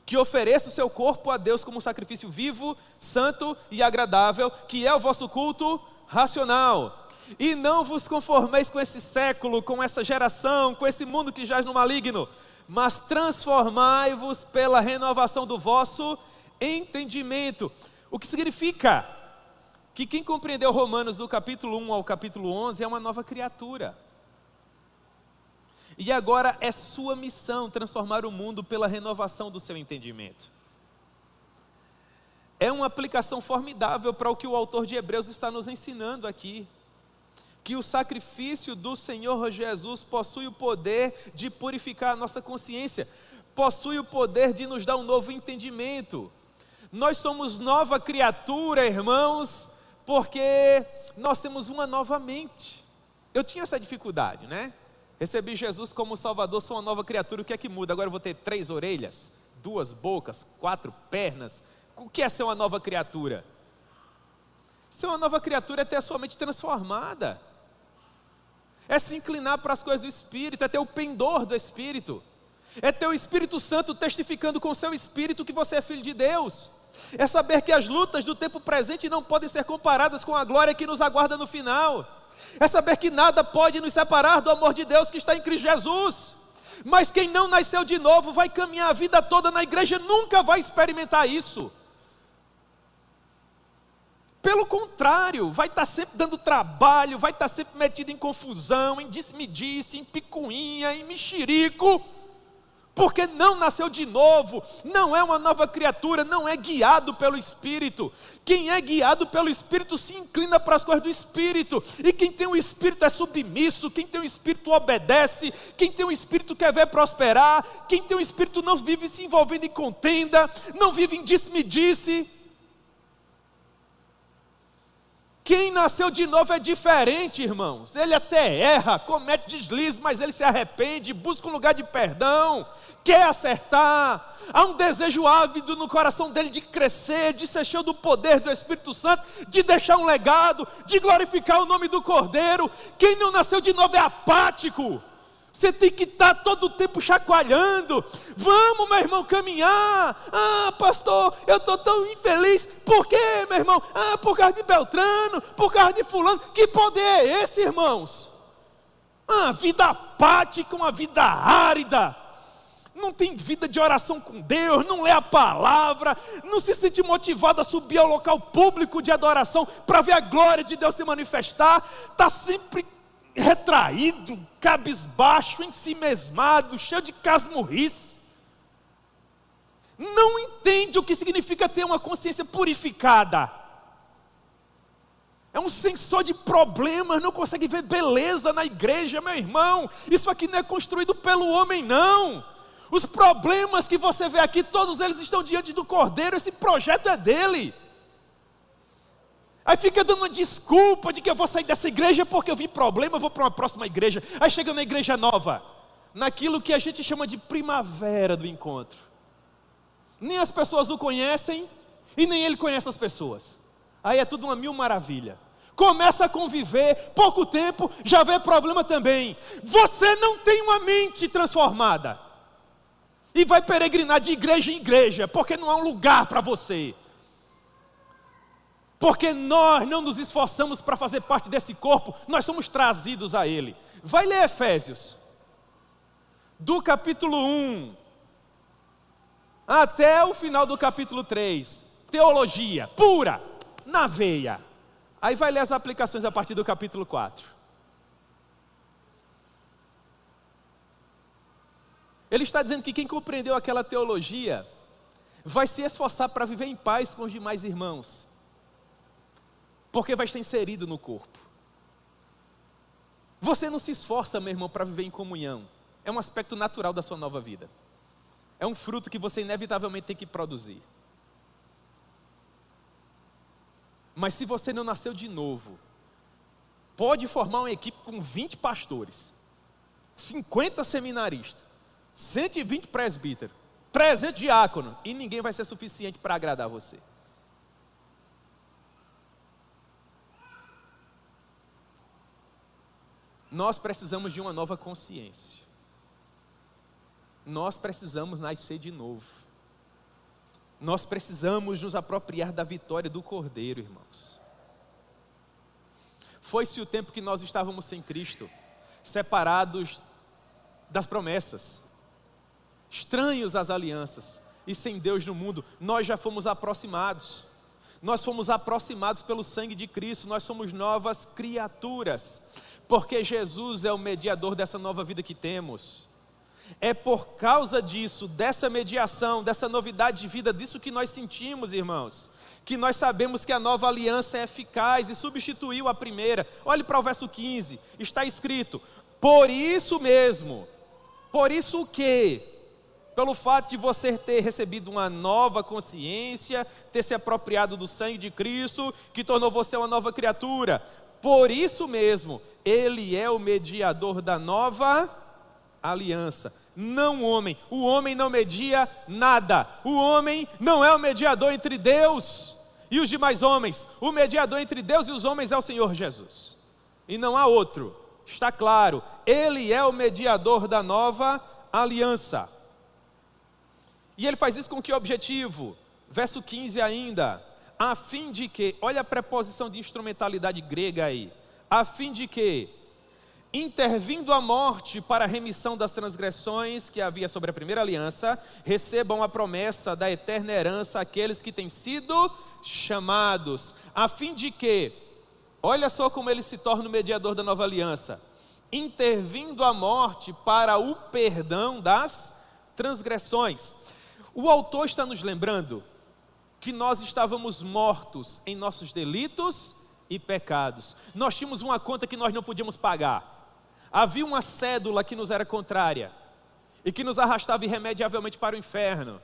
que ofereça o seu corpo a Deus como um sacrifício vivo, santo e agradável, que é o vosso culto racional. E não vos conformeis com esse século, com essa geração, com esse mundo que jaz no maligno, mas transformai-vos pela renovação do vosso entendimento. O que significa que quem compreendeu Romanos do capítulo 1 ao capítulo 11 é uma nova criatura. E agora é sua missão transformar o mundo pela renovação do seu entendimento. É uma aplicação formidável para o que o autor de Hebreus está nos ensinando aqui. Que o sacrifício do Senhor Jesus possui o poder de purificar a nossa consciência, possui o poder de nos dar um novo entendimento. Nós somos nova criatura, irmãos, porque nós temos uma nova mente. Eu tinha essa dificuldade, né? Recebi Jesus como Salvador, sou uma nova criatura, o que é que muda? Agora eu vou ter 3 orelhas, 2 bocas, 4 pernas. O que é ser uma nova criatura? Ser uma nova criatura é ter a sua mente transformada. É se inclinar para as coisas do Espírito, é ter o pendor do Espírito. É ter o Espírito Santo testificando com o seu Espírito que você é filho de Deus. É saber que as lutas do tempo presente não podem ser comparadas com a glória que nos aguarda no final. É saber que nada pode nos separar do amor de Deus que está em Cristo Jesus. Mas quem não nasceu de novo vai caminhar a vida toda na igreja, nunca vai experimentar isso. Pelo contrário, vai estar sempre dando trabalho, vai estar sempre metido em confusão, em disse-me-disse, em picuinha, em mexerico, porque não nasceu de novo, não é uma nova criatura, não é guiado pelo Espírito. Quem é guiado pelo Espírito se inclina para as coisas do Espírito, e quem tem o Espírito é submisso, quem tem o Espírito obedece, quem tem o Espírito quer ver prosperar, quem tem o Espírito não vive se envolvendo em contenda, não vive em disse-me-disse. Quem nasceu de novo é diferente, irmãos. Ele até erra, comete deslize, mas ele se arrepende, busca um lugar de perdão, quer acertar. Há um desejo ávido no coração dele de crescer, de ser cheio do poder do Espírito Santo, de deixar um legado, de glorificar o nome do Cordeiro. Quem não nasceu de novo é apático. Você tem que estar todo o tempo chacoalhando. Vamos, meu irmão, caminhar. Ah, pastor, eu estou tão infeliz. Por quê, meu irmão? Ah, por causa de Beltrano, por causa de fulano. Que poder é esse, irmãos? Ah, vida apática, uma vida árida. Não tem vida de oração com Deus, não lê a palavra, não se sente motivado a subir ao local público de adoração para ver a glória de Deus se manifestar. Está sempre retraído, cabisbaixo, ensimesmado, cheio de casmurrice. Não entende o que significa ter uma consciência purificada. É um sensor de problemas, não consegue ver beleza na igreja, meu irmão. Isso aqui não é construído pelo homem, não. Os problemas que você vê aqui, todos eles estão diante do Cordeiro, esse projeto é dele. Aí fica dando uma desculpa de que eu vou sair dessa igreja porque eu vi problema, eu vou para uma próxima igreja. Aí chega na igreja nova, naquilo que a gente chama de primavera do encontro. Nem as pessoas o conhecem e nem ele conhece as pessoas. Aí é tudo uma mil maravilha. Começa a conviver, pouco tempo, já vê problema também. Você não tem uma mente transformada. E vai peregrinar de igreja em igreja, porque não há um lugar para você. Porque nós não nos esforçamos para fazer parte desse corpo, nós somos trazidos a ele. Vai ler Efésios, do capítulo 1, até o final do capítulo 3. Teologia, pura, na veia. Aí vai ler as aplicações a partir do capítulo 4. Ele está dizendo que quem compreendeu aquela teologia vai se esforçar para viver em paz com os demais irmãos, porque vai estar inserido no corpo. Você não se esforça, meu irmão, para viver em comunhão. É um aspecto natural da sua nova vida. É um fruto que você inevitavelmente tem que produzir. Mas se você não nasceu de novo, pode formar uma equipe com 20 pastores, 50 seminaristas, 120 presbíteros, 300 diáconos, e ninguém vai ser suficiente para agradar você. Nós precisamos de uma nova consciência. Nós precisamos nascer de novo. Nós precisamos nos apropriar da vitória do Cordeiro, irmãos. Foi-se o tempo que nós estávamos sem Cristo, separados das promessas, estranhos às alianças e sem Deus no mundo. Nós já fomos aproximados. Nós fomos aproximados pelo sangue de Cristo. Nós somos novas criaturas, porque Jesus é o mediador dessa nova vida que temos. É por causa disso, dessa mediação, dessa novidade de vida, disso que nós sentimos, irmãos, que nós sabemos que a nova aliança é eficaz e substituiu a primeira. Olhe para o verso 15, está escrito: por isso mesmo, por isso o quê? Pelo fato de você ter recebido uma nova consciência, ter se apropriado do sangue de Cristo, que tornou você uma nova criatura. Por isso mesmo, Ele é o mediador da nova aliança, não o homem. O homem não media nada. O homem não é o mediador entre Deus e os demais homens. O mediador entre Deus e os homens é o Senhor Jesus, e não há outro. Está claro, Ele é o mediador da nova aliança. E Ele faz isso com que objetivo? Verso 15 ainda, a fim de que, olha a preposição de instrumentalidade grega aí, a fim de que, intervindo a morte para a remissão das transgressões que havia sobre a primeira aliança, recebam a promessa da eterna herança aqueles que têm sido chamados, a fim de que, olha só como ele se torna o mediador da nova aliança, intervindo a morte para o perdão das transgressões. O autor está nos lembrando que nós estávamos mortos em nossos delitos e pecados. Nós tínhamos uma conta que nós não podíamos pagar. Havia uma cédula que nos era contrária e que nos arrastava irremediavelmente para o inferno.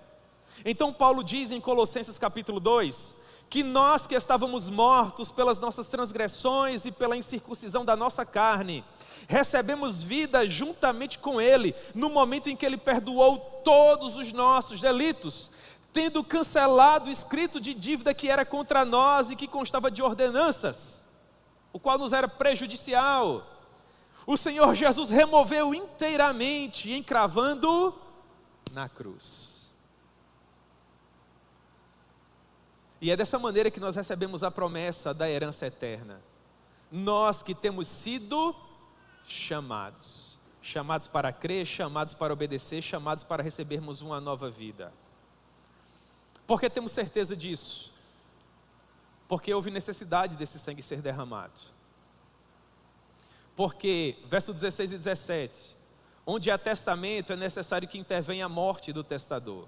Então Paulo diz em Colossenses capítulo 2, que nós que estávamos mortos pelas nossas transgressões e pela incircuncisão da nossa carne, recebemos vida juntamente com Ele, no momento em que Ele perdoou todos os nossos delitos, tendo cancelado o escrito de dívida que era contra nós e que constava de ordenanças, o qual nos era prejudicial. O Senhor Jesus removeu inteiramente, encravando na cruz. E é dessa maneira que nós recebemos a promessa da herança eterna. Nós que temos sido chamados para crer, chamados para obedecer, chamados para recebermos uma nova vida. Por que temos certeza disso? Porque houve necessidade desse sangue ser derramado. Porque, verso 16 e 17, onde há testamento é necessário que intervenha a morte do testador,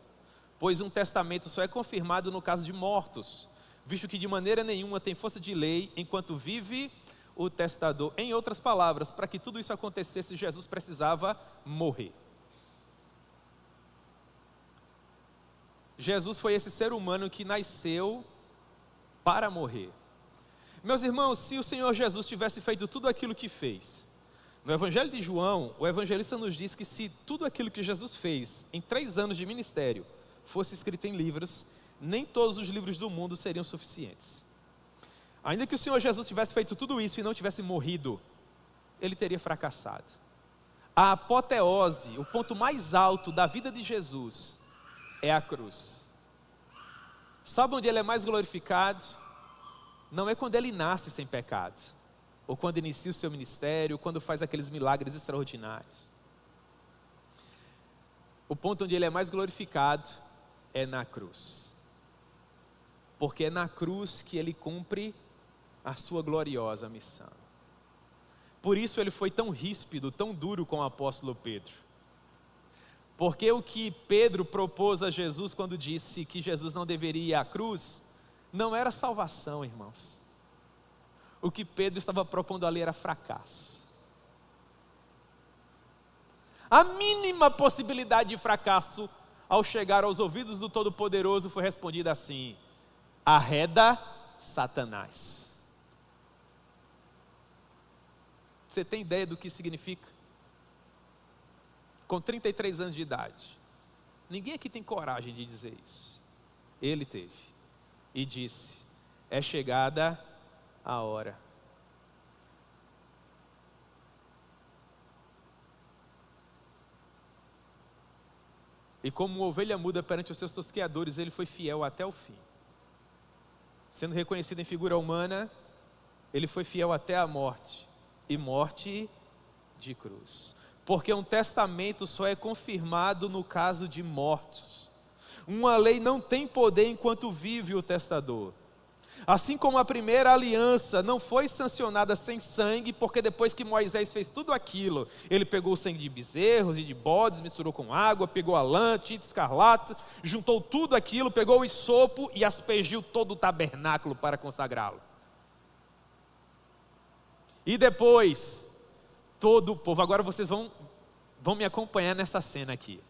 pois um testamento só é confirmado no caso de mortos, visto que de maneira nenhuma tem força de lei enquanto vive o testador. Em outras palavras, para que tudo isso acontecesse, Jesus precisava morrer. Jesus foi esse ser humano que nasceu para morrer. Meus irmãos, se o Senhor Jesus tivesse feito tudo aquilo que fez, no Evangelho de João, o evangelista nos diz que se tudo aquilo que Jesus fez em 3 anos de ministério fosse escrito em livros, nem todos os livros do mundo seriam suficientes. Ainda que o Senhor Jesus tivesse feito tudo isso e não tivesse morrido, Ele teria fracassado. A apoteose, o ponto mais alto da vida de Jesus, é a cruz. Sabe onde Ele é mais glorificado? Não é quando Ele nasce sem pecado, ou quando inicia o seu ministério, ou quando faz aqueles milagres extraordinários. O ponto onde Ele é mais glorificado é na cruz, porque é na cruz que Ele cumpre a sua gloriosa missão. Por isso Ele foi tão ríspido, tão duro com o apóstolo Pedro, porque o que Pedro propôs a Jesus quando disse que Jesus não deveria ir à cruz, não era salvação, irmãos. O que Pedro estava propondo ali era fracasso. A mínima possibilidade de fracasso, ao chegar aos ouvidos do Todo-Poderoso, foi respondida assim: arreda Satanás. Você tem ideia do que significa? Com 33 anos de idade, ninguém aqui tem coragem de dizer isso. Ele teve. E disse: é chegada a hora. E como uma ovelha muda perante os seus tosqueadores, Ele foi fiel até o fim. Sendo reconhecido em figura humana, ele foi fiel até a morte, e morte de cruz. Porque um testamento só é confirmado no caso de mortos. Uma lei não tem poder enquanto vive o testador. Assim como a primeira aliança não foi sancionada sem sangue, porque depois que Moisés fez tudo aquilo, ele pegou o sangue de bezerros e de bodes, misturou com água, pegou a lã, tinta escarlata, juntou tudo aquilo, pegou o hisopo e aspergiu todo o tabernáculo para consagrá-lo. E depois, todo o povo, agora vocês vão me acompanhar nessa cena aqui.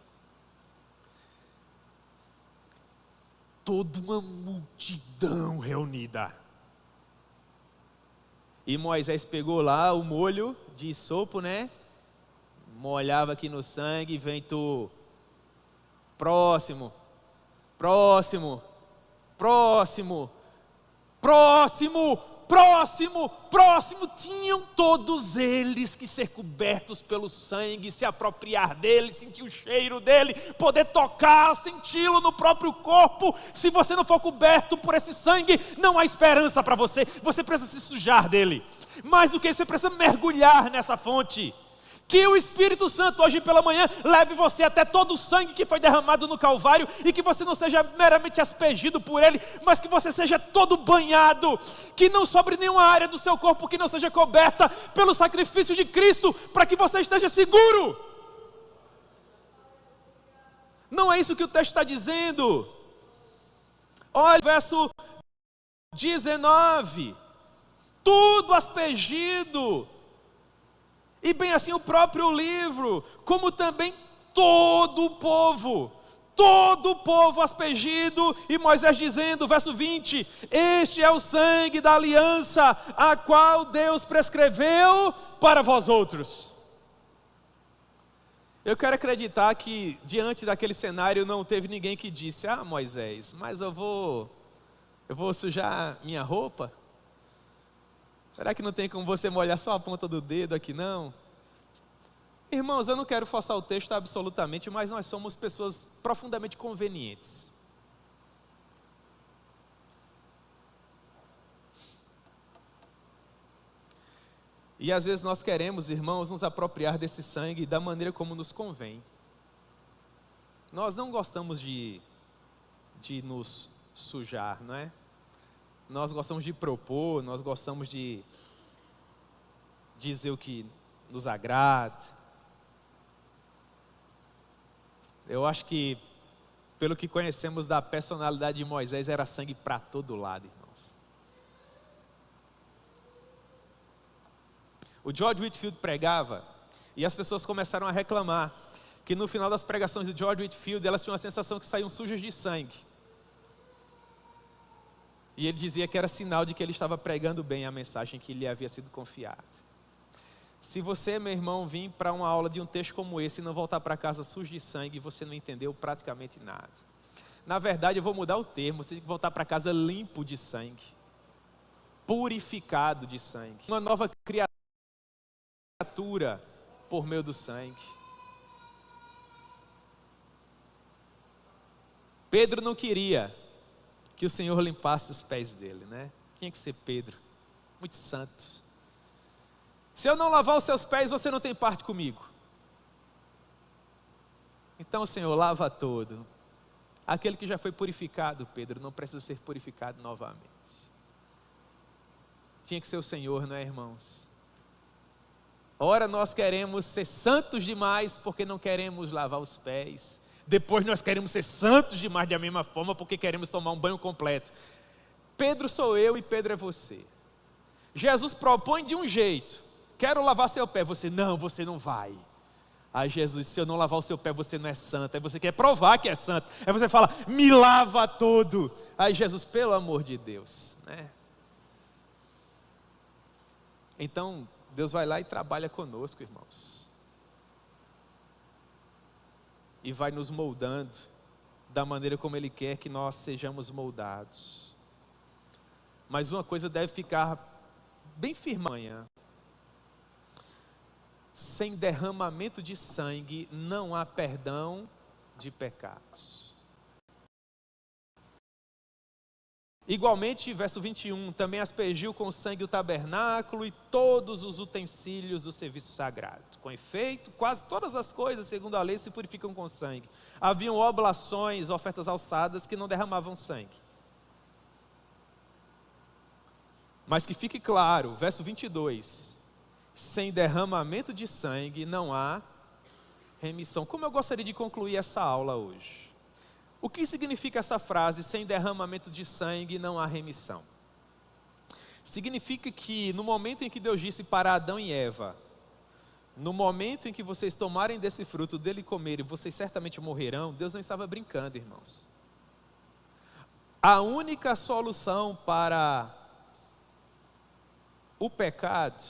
Toda uma multidão reunida. E Moisés pegou lá o molho de hisopo, né? Molhava aqui no sangue, vem tu. Próximo, próximo, próximo, próximo, próximo, próximo. Tinham todos eles que ser cobertos pelo sangue, se apropriar dele, sentir o cheiro dele, poder tocar, senti-lo no próprio corpo. Se você não for coberto por esse sangue, não há esperança para você. Você precisa se sujar dele. Mais do que isso, você precisa mergulhar nessa fonte. Que o Espírito Santo hoje pela manhã leve você até todo o sangue que foi derramado no Calvário, e que você não seja meramente aspergido por ele, mas que você seja todo banhado, que não sobre nenhuma área do seu corpo que não seja coberta pelo sacrifício de Cristo, para que você esteja seguro. Não é isso que o texto está dizendo. Olha, verso 19, tudo aspergido. E bem assim o próprio livro, como também todo o povo aspergido, e Moisés dizendo, verso 20, este é o sangue da aliança, a qual Deus prescreveu para vós outros. Eu quero acreditar que diante daquele cenário não teve ninguém que disse, Moisés, mas eu vou sujar minha roupa? Será que não tem como você molhar só a ponta do dedo aqui, não? Irmãos, eu não quero forçar o texto absolutamente, mas nós somos pessoas profundamente convenientes. E às vezes nós queremos, irmãos, nos apropriar desse sangue da maneira como nos convém. Nós não gostamos de nos sujar, não é? Nós gostamos de propor, nós gostamos de dizer o que nos agrada. Eu acho que, pelo que conhecemos da personalidade de Moisés, era sangue para todo lado, irmãos. O George Whitefield pregava, e as pessoas começaram a reclamar, que no final das pregações de George Whitefield, elas tinham a sensação que saíam sujas de sangue. E ele dizia que era sinal de que ele estava pregando bem a mensagem que lhe havia sido confiada. Se você, meu irmão, vir para uma aula de um texto como esse e não voltar para casa sujo de sangue, você não entendeu praticamente nada. Na verdade, eu vou mudar o termo, você tem que voltar para casa limpo de sangue, purificado de sangue, uma nova criatura por meio do sangue. Pedro não queria que o Senhor limpasse os pés dele, né? Tinha que ser Pedro, muito santo. Se eu não lavar os seus pés, você não tem parte comigo. Então, Senhor, lava todo. Aquele que já foi purificado, Pedro, não precisa ser purificado novamente. Tinha que ser o Senhor, não é, irmãos? Ora, nós queremos ser santos demais porque não queremos lavar os pés. Depois nós queremos ser santos demais da mesma forma porque queremos tomar um banho completo. Pedro sou eu e Pedro é você. Jesus propõe de um jeito. Quero lavar seu pé. Você não vai. Aí Jesus, se eu não lavar o seu pé, você não é santo. Aí você quer provar que é santo. Aí você fala, me lava todo. Aí Jesus, pelo amor de Deus, né? Então, Deus vai lá e trabalha conosco, irmãos. E vai nos moldando da maneira como Ele quer que nós sejamos moldados. Mas uma coisa deve ficar bem firme amanhã. Sem derramamento de sangue não há perdão de pecados. Igualmente, verso 21, também aspergiu com sangue o tabernáculo e todos os utensílios do serviço sagrado. Com efeito, quase todas as coisas, segundo a lei, se purificam com sangue. Haviam oblações, ofertas alçadas, que não derramavam sangue. Mas que fique claro, verso 22, sem derramamento de sangue não há remissão. Como eu gostaria de concluir essa aula hoje? O que significa essa frase, sem derramamento de sangue não há remissão? Significa que no momento em que Deus disse para Adão e Eva, no momento em que vocês tomarem desse fruto, dele comerem, vocês certamente morrerão, Deus não estava brincando, irmãos. A única solução para o pecado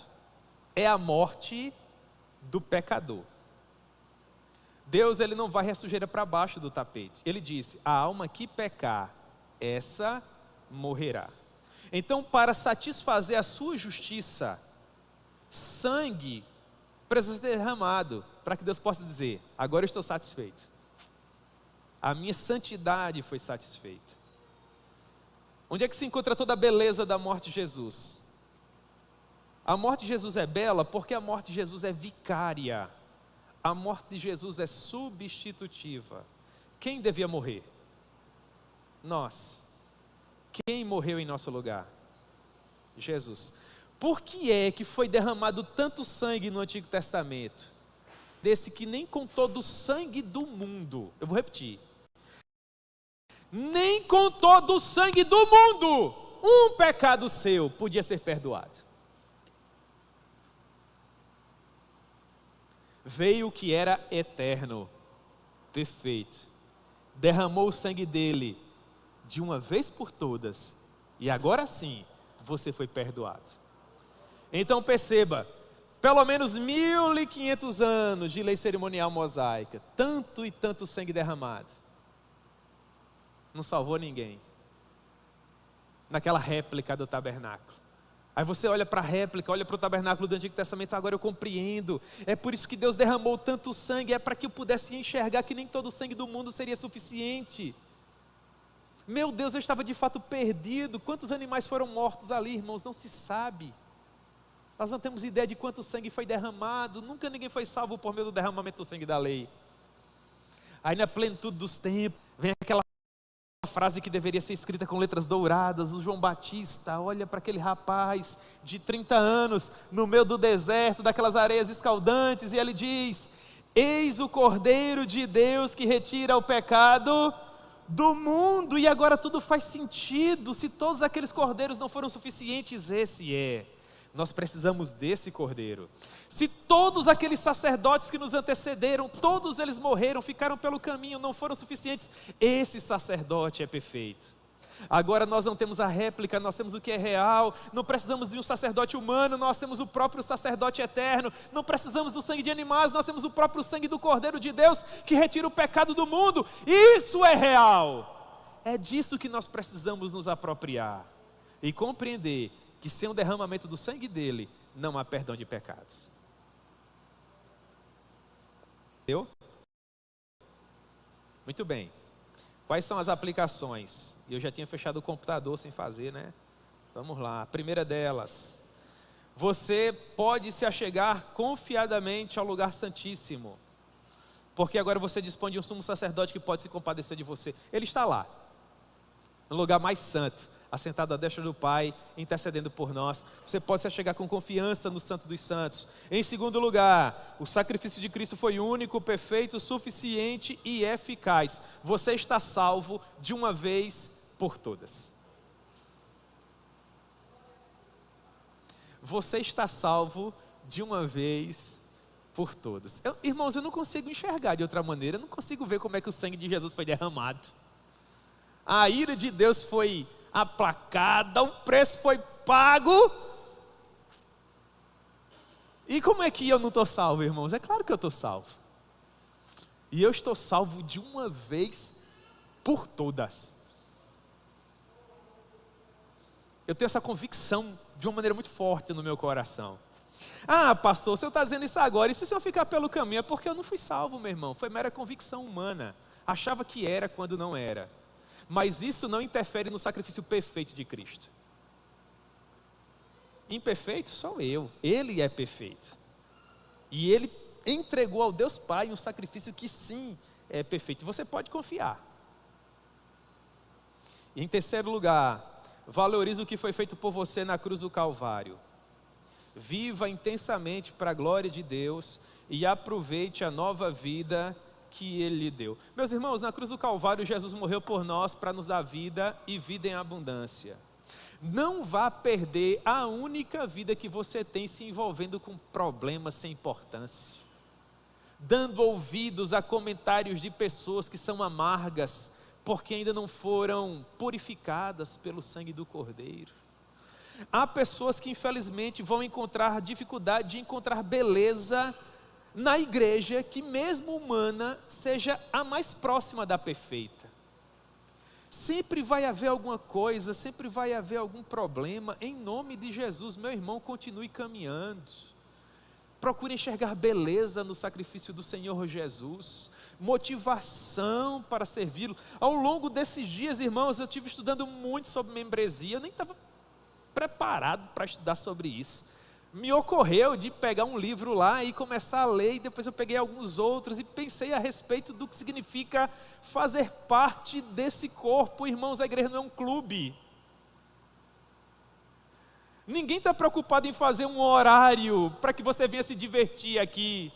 é a morte do pecador. Deus, ele não varre a sujeira para baixo do tapete. Ele disse, a alma que pecar, essa morrerá. Então, para satisfazer a sua justiça, sangue precisa ser derramado, para que Deus possa dizer, agora eu estou satisfeito. A minha santidade foi satisfeita. Onde é que se encontra toda a beleza da morte de Jesus? A morte de Jesus é bela porque a morte de Jesus é vicária. A morte de Jesus é substitutiva. Quem devia morrer? Nós. Quem morreu em nosso lugar? Jesus. Por que é que foi derramado tanto sangue no Antigo Testamento? Desse que nem com todo o sangue do mundo, eu vou repetir, nem com todo o sangue do mundo, um pecado seu podia ser perdoado. Veio o que era eterno, perfeito, derramou o sangue dele de uma vez por todas, e agora sim, você foi perdoado. Então perceba, pelo menos 1500 anos de lei cerimonial mosaica, tanto e tanto sangue derramado, não salvou ninguém, naquela réplica do tabernáculo. Aí você olha para a réplica, olha para o tabernáculo do Antigo Testamento, agora eu compreendo. É por isso que Deus derramou tanto sangue, é para que eu pudesse enxergar que nem todo o sangue do mundo seria suficiente. Meu Deus, eu estava de fato perdido. Quantos animais foram mortos ali, irmãos? Não se sabe. Nós não temos ideia de quanto sangue foi derramado. Nunca ninguém foi salvo por meio do derramamento do sangue da lei. Aí na plenitude dos tempos, vem aquela frase que deveria ser escrita com letras douradas. O João Batista olha para aquele rapaz de 30 anos no meio do deserto, daquelas areias escaldantes, e ele diz, eis o Cordeiro de Deus que retira o pecado do mundo. E agora tudo faz sentido. Se todos aqueles cordeiros não foram suficientes, esse é. Nós precisamos desse cordeiro. Se todos aqueles sacerdotes que nos antecederam, todos eles morreram, ficaram pelo caminho, não foram suficientes, esse sacerdote é perfeito. Agora nós não temos a réplica, nós temos o que é real. Não precisamos de um sacerdote humano, nós temos o próprio sacerdote eterno. Não precisamos do sangue de animais, nós temos o próprio sangue do Cordeiro de Deus, que retira o pecado do mundo. Isso é real. É disso que nós precisamos nos apropriar e compreender que sem o derramamento do sangue dele, não há perdão de pecados. Entendeu? Muito bem. Quais são as aplicações? Eu já tinha fechado o computador sem fazer, né? Vamos lá. A primeira delas. Você pode se achegar confiadamente ao lugar santíssimo. Porque agora você dispõe de um sumo sacerdote que pode se compadecer de você. Ele está lá, no lugar mais santo, assentado à destra do Pai, intercedendo por nós. Você pode se achegar com confiança no Santo dos Santos. Em segundo lugar, o sacrifício de Cristo foi único, perfeito, suficiente e eficaz. Você está salvo de uma vez por todas. Você está salvo de uma vez por todas. Irmãos, eu não consigo enxergar de outra maneira. Eu não consigo ver como é que o sangue de Jesus foi derramado. A ira de Deus foi aplacada, o preço foi pago. E como é que eu não estou salvo, irmãos? É claro que eu estou salvo. E eu estou salvo de uma vez por todas. Eu tenho essa convicção de uma maneira muito forte no meu coração. Ah, pastor, o senhor está dizendo isso agora, e se o senhor ficar pelo caminho? É porque eu não fui salvo, meu irmão. Foi mera convicção humana. Achava que era quando não era. Mas isso não interfere no sacrifício perfeito de Cristo. Imperfeito sou eu, Ele é perfeito. E Ele entregou ao Deus Pai um sacrifício que sim é perfeito. Você pode confiar. E em terceiro lugar, valorize o que foi feito por você na cruz do Calvário. Viva intensamente para a glória de Deus e aproveite a nova vida que Ele lhe deu. Meus irmãos, na cruz do Calvário, Jesus morreu por nós para nos dar vida e vida em abundância. Não vá perder a única vida que você tem se envolvendo com problemas sem importância, dando ouvidos a comentários de pessoas que são amargas, porque ainda não foram purificadas pelo sangue do Cordeiro. Há pessoas que infelizmente vão encontrar dificuldade de encontrar beleza na igreja, que mesmo humana, seja a mais próxima da perfeita. Sempre vai haver alguma coisa, sempre vai haver algum problema. Em nome de Jesus, meu irmão, continue caminhando. Procure enxergar beleza no sacrifício do Senhor Jesus, motivação para servi-lo. Ao longo desses dias, irmãos, eu estive estudando muito sobre membresia, eu nem estava preparado para estudar sobre isso. Me ocorreu de pegar um livro lá e começar a ler, e depois eu peguei alguns outros e pensei a respeito do que significa fazer parte desse corpo. Irmãos, a igreja não é um clube. Ninguém está preocupado em fazer um horário para que você venha se divertir aqui.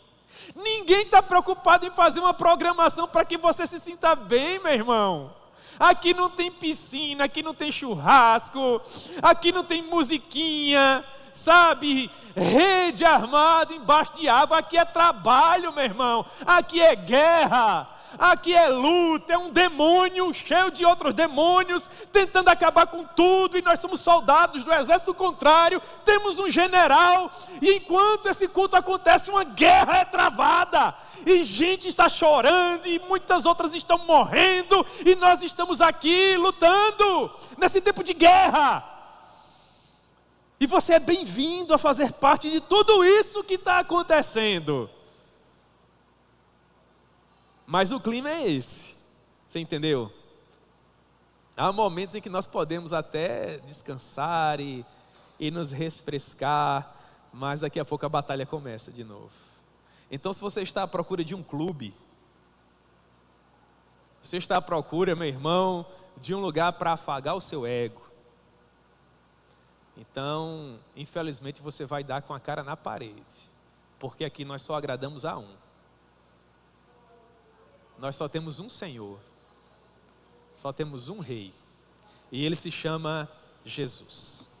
Ninguém está preocupado em fazer uma programação para que você se sinta bem, meu irmão. Aqui não tem piscina, aqui não tem churrasco, aqui não tem musiquinha, sabe, rede armada embaixo de água. Aqui é trabalho, meu irmão, aqui é guerra, aqui é luta, é um demônio cheio de outros demônios tentando acabar com tudo, e nós somos soldados do exército contrário, temos um general, e enquanto esse culto acontece, uma guerra é travada, e gente está chorando, e muitas outras estão morrendo, e nós estamos aqui lutando nesse tempo de guerra. E você é bem-vindo a fazer parte de tudo isso que está acontecendo. Mas o clima é esse, você entendeu? Há momentos em que nós podemos até descansar e nos refrescar, mas daqui a pouco a batalha começa de novo. Então, se você está à procura de um clube, você está à procura, meu irmão, de um lugar para afagar o seu ego, então, infelizmente, você vai dar com a cara na parede, porque aqui nós só agradamos a um. Nós só temos um Senhor, só temos um Rei, e Ele se chama Jesus.